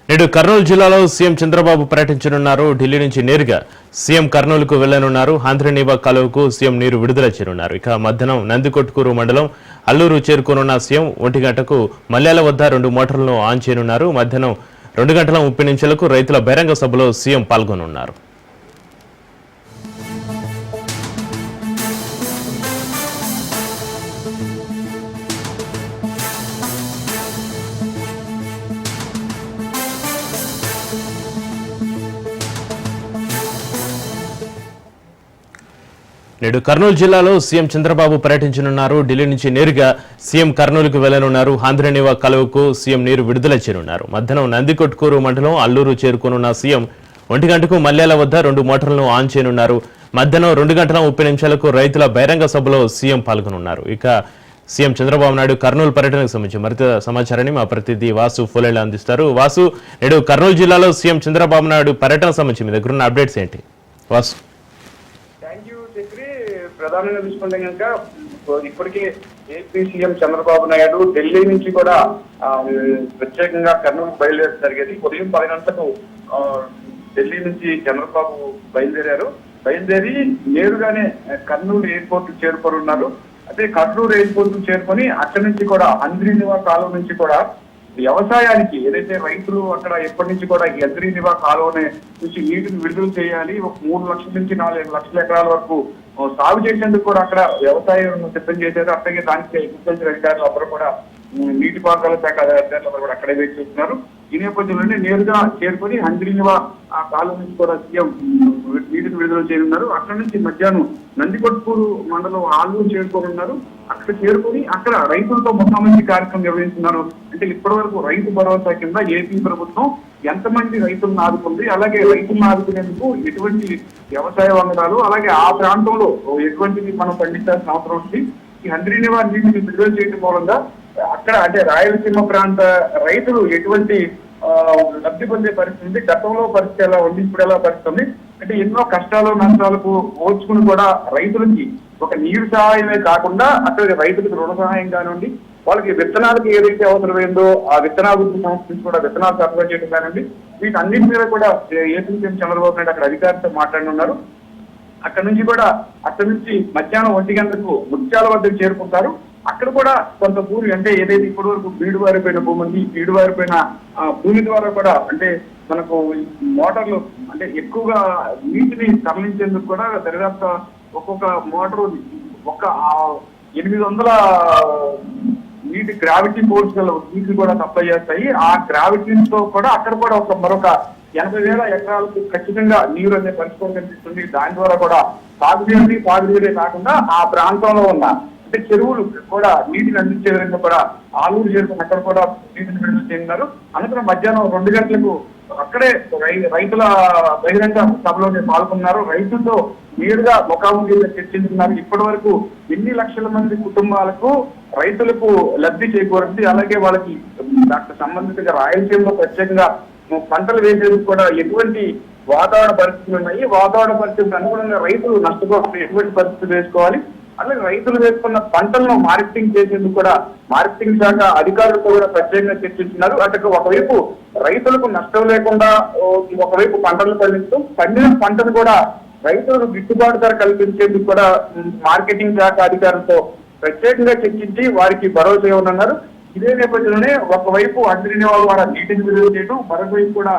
నేడు కర్నూలు జిల్లాలో సీఎం చంద్రబాబు పర్యటించనున్నారు. ఢిల్లీ నుంచి నేరుగా సీఎం కర్నూలుకు వెళ్లనున్నారు. ఆంధ్రనీవా కాలువకు సీఎం నీరు విడుదల చేయనున్నారు. ఇక మధ్యాహ్నం నందికొట్కూరు మండలం అల్లూరు చేరుకోనున్న సీఎం 1 గంటకు మల్యాల వద్ద 2 మోటార్లను ఆన్ చేయనున్నారు. మధ్యాహ్నం 2:30 రైతుల బహిరంగ సభలో సీఎం పాల్గొనున్నారు. నేడు కర్నూలు జిల్లాలో సీఎం చంద్రబాబు పర్యటించనున్నారు. ఢిల్లీ నుంచి నేరుగా సీఎం కర్నూలుకు వెళ్లనున్నారు. ఆంధ్రనీవా కాలువకు సీఎం నీరు విడుదల చేయనున్నారు. మధ్యాహ్నం నందికొట్కూరు మండలం అల్లూరు చేరుకోనున్న సీఎం 1 గంటకు మల్యాల వద్ద 2 మోటార్లను ఆన్ చేయనున్నారు. మధ్యాహ్నం 2:30 రైతుల బహిరంగ సభలో సీఎం పాల్గొనున్నారు. ఇక సీఎం చంద్రబాబు నాయుడు కర్నూలు పర్యటనకు సంబంధించి మరింత సమాచారాన్ని మా ప్రతినిధి వాసు ఫోలేలా అందిస్తారు. వాసు, నేడు కర్నూలు జిల్లాలో సీఎం చంద్రబాబు నాయుడు పర్యటన సంబంధించి మీ దగ్గర ఉన్న అప్డేట్స్ ఏంటి? వాసు. ప్రధానంగా చూసుకుంటే కనుక ఇప్పటికే ఏపీ సీఎం చంద్రబాబు నాయుడు ఢిల్లీ నుంచి కూడా ప్రత్యేకంగా కర్నూలు బయలుదేరి జరిగేది. ఉదయం 10 గంటలకు ఢిల్లీ నుంచి చంద్రబాబు బయలుదేరి నేరుగానే కర్నూలు ఎయిర్పోర్ట్ చేరుకోనున్నారు. అదే కర్నూలు ఎయిర్పోర్ట్ చేరుకొని అక్కడి నుంచి కూడా ఆంధ్రనీవా కాలువ నుంచి కూడా వ్యవసాయానికి ఏదైతే రైతులు అక్కడ ఎప్పటి నుంచి కూడా ఈ ఆంధ్రనీవా కాలువని నుంచి నీటిని విడుదల చేయాలి, ఒక 3 లక్షల నుంచి 4 లక్షల ఎకరాల వరకు సాగు చేసేందుకు కూడా అక్కడ వ్యవసాయం సిద్ధం చేశారు. అట్లాగే దానికి అగ్రికల్చర్ అధికారులు అందరూ కూడా నీటిపారుదల శాఖ అధికారులు అందరూ కూడా అక్కడే వేచి చూస్తున్నారు. ఈ నేపథ్యంలోనే నేరుగా చేరుకొని ఆంధ్రనీవా ఆ కాలువ నుంచి కూడా సీఎం నీటిని విడుదల చేయనున్నారు. అక్కడి నుంచి మధ్యాహ్నం నందికొట్కూరు మండలం ఆలూరు చేరుకోనున్నారు. అక్కడ చేరుకొని అక్కడ రైతులతో ముఖాముఖి కార్యక్రమం నిర్వహిస్తున్నారు. అంటే ఇప్పటి వరకు రైతు భరోసా కింద ఏపీ ప్రభుత్వం ఎంతమంది రైతులను ఆదుకుంది, అలాగే రైతులను ఆదుకునేందుకు ఎటువంటి వ్యవసాయ వంగడాలు, అలాగే ఆ ప్రాంతంలో ఎటువంటివి మనం పండించాల్సిన అవసరం ఉంది. ఈ ఆంధ్రనీవా నీటిని విడుదల చేయడం మూలంగా అక్కడ అంటే రాయలసీమ ప్రాంత రైతులు ఎటువంటి లబ్ధి పొందే పరిస్థితి, గతంలో పరిస్థితి ఎలా ఉంది, ఇప్పుడు ఎలా పరిస్థితి ఉంది అంటే ఎన్నో కష్టాలు నష్టాలకు ఓర్చుకుని కూడా రైతులకి ఒక నీరు సహాయమే కాకుండా అక్కడ రైతులకు రుణ సహాయం కానివ్వండి, వాళ్ళకి విత్తనాలకు ఏదైతే అవసరమైందో ఆ విత్తనాభివృద్ధి సంస్థ నుంచి కూడా విత్తనాలు సరఫరా చేయడం కానివ్వండి, వీటన్నిటి మీద కూడా ఏపీ సీఎం చంద్రబాబు నాయుడు అక్కడ అధికారులతో మాట్లాడనున్నారు. అక్కడి నుంచి మధ్యాహ్నం 1 గంటకు ముత్యాల వద్దకు చేరుకుంటారు. అక్కడ కూడా కొంత భూమి అంటే ఏదైతే ఇప్పటి వరకు బీడు వారిపోయిన భూమి ఉంది, బీడు వారిపోయిన భూమి ద్వారా కూడా అంటే మనకు మోటార్లు అంటే ఎక్కువగా నీటిని తరలించేందుకు కూడా దరిదాపు ఒక్కొక్క మోటారు ఒక 800 నీటి గ్రావిటీ ఫోర్స్ నీటిని కూడా సప్లై చేస్తాయి. ఆ గ్రావిటీతో కూడా అక్కడ కూడా మరొక 80,000 ఎకరాలకు ఖచ్చితంగా నీరు అనే పరిస్థితి కనిపిస్తుంది. దాని ద్వారా కూడా తాగునీరే కాకుండా ఆ ప్రాంతంలో ఉన్న అంటే చెరువులు కూడా నీటిని అందించే విధంగా కూడా ఆలూరు చేరుకుని అక్కడ కూడా నీటిని విడుదల చేయనున్నారు. అనంతరం మధ్యాహ్నం 2 గంటలకు అక్కడే రైతుల బహిరంగ సభలో పాల్గొన్నారు. రైతులతో నేరుగా ముఖాముఖిగా చర్చించుకున్నారు. ఇప్పటి వరకు ఎన్ని లక్షల మంది కుటుంబాలకు రైతులకు లబ్ధి చేకూరింది, అలాగే వాళ్ళకి దానికి సంబంధిత రాయలసీమలో ప్రత్యేకంగా పంటలు వేసేందుకు కూడా ఎటువంటి వాతావరణ పరిస్థితులు ఉన్నాయి, వాతావరణ పరిస్థితులకు అనుగుణంగా రైతులు నష్టపోకుండా ఎటువంటి పరిస్థితులు వేసుకోవాలి, అలాగే రైతులు వేసుకున్న పంటలను మార్కెటింగ్ చేసేందుకు కూడా మార్కెటింగ్ శాఖ అధికారులతో కూడా ప్రత్యేకంగా చర్చించున్నారు. అటు ఒకవైపు రైతులకు నష్టం లేకుండా ఒకవైపు పంటలు పండించడం, పండిన పంటను కూడా రైతులకు గిట్టుబాటు ధర కల్పించేందుకు కూడా మార్కెటింగ్ శాఖ అధికారులతో ప్రత్యేకంగా చర్చించి వారికి భరోసా ఇవ్వనున్నారు. ఇదే నేపథ్యంలోనే ఒకవైపు ఆంధ్రనీవా ద్వారా నీటిని విడుదల చేయడం, మరోవైపు కూడా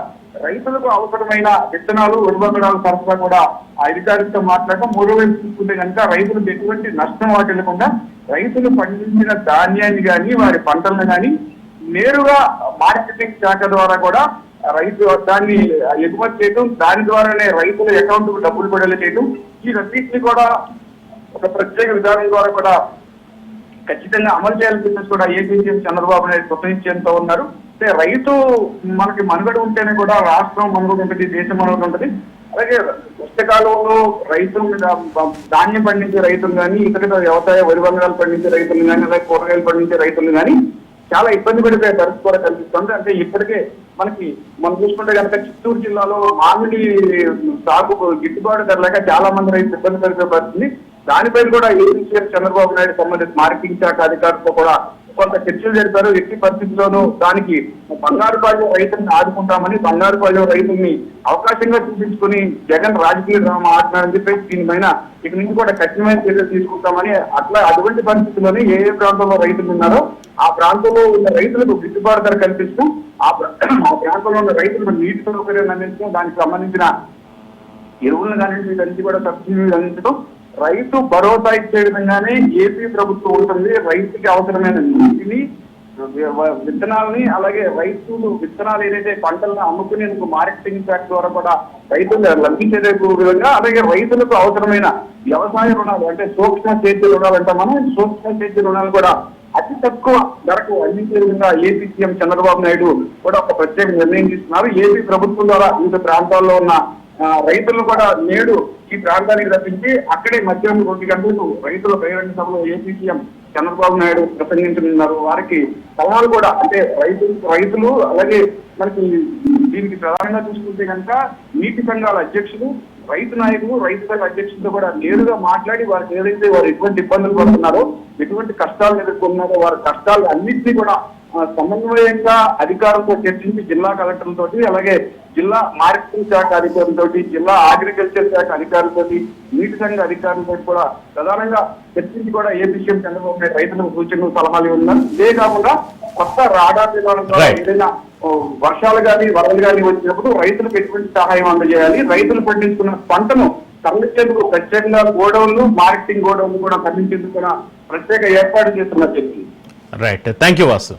రైతులకు అవసరమైన విత్తనాలు ఉర్వగడాలు సరఫరా కూడా అధికారులతో మాట్లాడటం, మరోవైపు చూసుకుంటే కనుక రైతులకు ఎటువంటి నష్టం వాటిల్లకుండా రైతులు పండించిన ధాన్యాన్ని కానీ వారి పంటలను కానీ నేరుగా మార్కెటింగ్ శాఖ ద్వారా కూడా రైతు దాన్ని ఎగుమతి చేయడం, దాని ద్వారానే రైతుల అకౌంట్ కు డబ్బులు విడుదల చేయడం, ఈ రెండింటిని కూడా ఒక ప్రత్యేక విధానం ద్వారా కూడా ఖచ్చితంగా అమలు చేయాలని చెప్పేసి కూడా ఏపీ సీఎం చంద్రబాబు నాయుడు కృతజ్ఞతతో ఉన్నారు. అంటే రైతు మనకి మనుగడ ఉంటేనే కూడా రాష్ట్రం మనుగడ ఉంటుంది, దేశం మనుగడ ఉంటుంది. అలాగే పుస్తకాలలో రైతులు ధాన్యం పండించే రైతులు కానీ, ఇతర వ్యవసాయ వరి వంగడాలు పండించే రైతులు కానీ, అలాగే కూరగాయలు పండించే రైతులు కానీ చాలా ఇబ్బంది పడిపోయే పరిస్థితి కూడా కనిపిస్తుంది. అంటే ఇప్పటికే మనం చూసుకుంటే కనుక చిత్తూరు జిల్లాలో మామిడి సాగుకు గిట్టుబాటు ధర లేక చాలా మంది రైతులు ఇబ్బంది పడిపోయే పరిస్థితి. దానిపై కూడా ఏపీ సీఎం చంద్రబాబు నాయుడు సంబంధిత మార్కెటింగ్ శాఖ అధికారులతో కూడా కొంత చర్చలు జరిపారు. ఎట్టి పరిస్థితుల్లోనూ దానికి బంగారుపాలెం రైతుల్ని ఆదుకుంటామని, బంగారుపాలెం రైతుల్ని అవకాశంగా చూపించుకుని జగన్ రాజకీయ డ్రామా ఆడుతున్నారని చెప్పేసి దీనిపైన ఇక నుంచి కూడా కఠినమైన చర్యలు తీసుకుంటామని, అటువంటి పరిస్థితుల్లోనే ఏ ప్రాంతంలో రైతులు ఉన్నారో ఆ ప్రాంతంలో ఉన్న రైతులకు గిట్టుబాటు ధర కల్పిస్తూ ఆ ప్రాంతంలో ఉన్న రైతులకు నీటి సౌకర్యాన్ని అందించడం, దానికి సంబంధించిన ఎరువులను కానీ వీటన్నిటి కూడా సబ్సిడీలు అందించడం, రైతు భరోసా ఇచ్చే విధంగానే ఏపీ ప్రభుత్వం ఉంటుంది. రైతుకి అవసరమైన నీటిని, విత్తనాలని, అలాగే రైతులు విత్తనాలు ఏదైతే పంటలను అమ్ముకునేందుకు మార్కెటింగ్ శాఖ ద్వారా కూడా రైతులు లభించే విధంగా, అలాగే రైతులకు అవసరమైన వ్యవసాయ రుణాలు అంటే సూక్ష్మ సేద్య రుణాలు అంటాం మనం, సూక్ష్మ సేద్య రుణాలు కూడా అతి తక్కువ ధరకు అందించే విధంగా ఏపీ సీఎం చంద్రబాబు నాయుడు కూడా ఒక ప్రత్యేక నిర్ణయం తీసుకున్నారు. ఏపీ ప్రభుత్వం ద్వారా వివిధ ప్రాంతాల్లో ఉన్న రైతులను కూడా నేడు ఈ ప్రాంతానికి రప్పించి అక్కడే మధ్యాహ్నం 2 గంటలకు రైతుల బహిరంగ సభలో ఏపీ సీఎం చంద్రబాబు నాయుడు ప్రసంగించనున్నారు. వారికి సవాలు కూడా అంటే రైతులు అలాగే మనకి దీనికి ప్రధానంగా చూసుకుంటే కనుక నీటి సంఘాల అధ్యక్షులు, రైతు నాయకులు, రైతు సంఘ అధ్యక్షులతో కూడా నేరుగా మాట్లాడి వారికి ఏదైతే వారు ఎటువంటి ఇబ్బందులు పడుతున్నారో, ఎటువంటి కష్టాలు ఎదుర్కొన్నారో వారి కష్టాలు అన్నింటినీ కూడా సమన్వయంగా అధికారులతో చర్చించి జిల్లా కలెక్టర్లతో, అలాగే జిల్లా మార్కెటింగ్ శాఖ అధికారులతో, జిల్లా అగ్రికల్చర్ శాఖ అధికారులతో, నీటి సంఘ అధికారులతో కూడా ప్రధానంగా చర్చించి కూడా ఏపీ సీఎం చంద్రబాబు నాయుడు రైతులకు సూచనలు, సలహాలు ఉన్నారు. ఇదే కాకుండా కొత్త రాడార్ విధానం ద్వారా ఏదైనా వర్షాలు కానీ వరదలు కానీ వచ్చినప్పుడు రైతులకు ఎటువంటి సహాయం అందజేయాలి, రైతులు పండించుకున్న పంటను తరలించేందుకు ప్రత్యేకంగా గోడౌన్లు, మార్కెటింగ్ గోడౌన్లు కూడా తరలించేందుకు కూడా ప్రత్యేక ఏర్పాటు చేస్తున్నారు చెప్పి. Right, thank you Vasu.